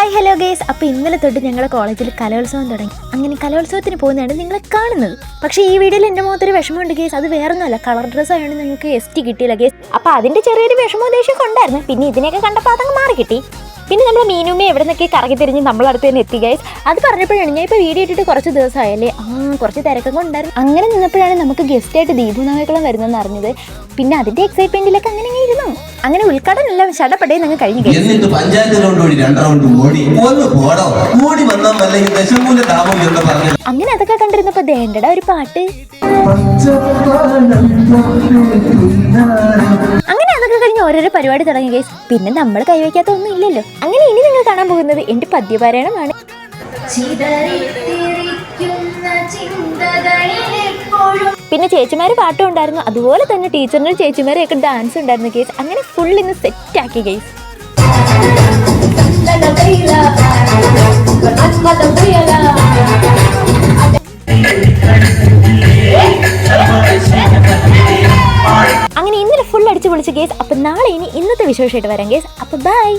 Hi hello guys. അപ്പോൾ ഇന്നലെ തൊട്ട് ഞങ്ങളുടെ കോളേജിൽ കലോത്സവം തുടങ്ങി. അങ്ങനെ കലോത്സവത്തിന് പോകുന്നതാണ് നിങ്ങളെ കാണുന്നത്. പക്ഷേ ഈ വീഡിയോയിൽ എൻ്റെ മുഖത്തൊരു വിഷമമുണ്ട് ഗേസ്. അത് വേറൊന്നുമല്ല, കളർ ഡ്രസ്സ് ആയതുകൊണ്ട് നിങ്ങൾക്ക് ST കിട്ടിയില്ല ഗേസ്. അപ്പോൾ അതിൻ്റെ ചെറിയൊരു വിഷമോദ്ദേശമൊക്കെ ഉണ്ടായിരുന്നു. പിന്നെ ഇതിനെയൊക്കെ കണ്ടപ്പോൾ അതങ്ങ് മാറി കിട്ടി. പിന്നെ നമ്മൾ മീനുമ്മ എവിടെ നിന്നൊക്കെ കറങ്ങി തിരിഞ്ഞ് നമ്മളടുത്ത് തന്നെ എത്തി ഗൈസ്. അത് പറഞ്ഞപ്പോഴാണ് ഞാൻ ഇപ്പോൾ വീഡിയോ ഇട്ടിട്ട് കുറച്ച് ദിവസമായല്ലേ, കുറച്ച് തിരക്കൊക്കെ ഉണ്ടായിരുന്നു. അങ്ങനെ നിന്നപ്പോഴാണ് നമുക്ക് ഗസ്റ്റായിട്ട് ദീപു നാവേക്കുളം വരുന്നതെന്ന് അറിഞ്ഞത്. പിന്നെ അതിൻ്റെ എക്സൈറ്റ്മെൻറ്റിലൊക്കെ അങ്ങനെ ഇരുന്നു. അങ്ങനെ ഉദ്ഘാടനം എല്ലാം ഷടപ്പടേ ഞങ്ങൾ കഴിഞ്ഞു. അങ്ങനെ അതൊക്കെ കണ്ടിരുന്നപ്പോൾ ദേണ്ടടാ ഒരു പാട്ട്. അങ്ങനെ അതൊക്കെ കഴിഞ്ഞ് ഓരോരോ പരിപാടി തുടങ്ങി ഗൈസ്. പിന്നെ നമ്മൾ കൈവയ്ക്കാത്ത ഒന്നും ഇല്ലല്ലോ. അങ്ങനെ ഇനി നിങ്ങൾ കാണാൻ പോകുന്നത് എൻ്റെ പദ്യപാരായണമാണ്. പിന്നെ ചേച്ചിമാര് പാട്ടും ഉണ്ടായിരുന്നു, അതുപോലെ തന്നെ ടീച്ചറിനും ചേച്ചിമാരെയൊക്കെ ഡാൻസ് ഉണ്ടായിരുന്നു ഗൈസ്. അങ്ങനെ ഫുൾ ഇന്ന് സെറ്റാക്കി ഗൈസ്. അങ്ങനെ ഇന്നലെ ഫുൾ അടിച്ചു പൊളിച്ച് ഗേസ്. അപ്പം നാളെ ഇനി ഇന്നത്തെ വിശേഷമായിട്ട് വരാം ഗേസ്. അപ്പം ബൈ.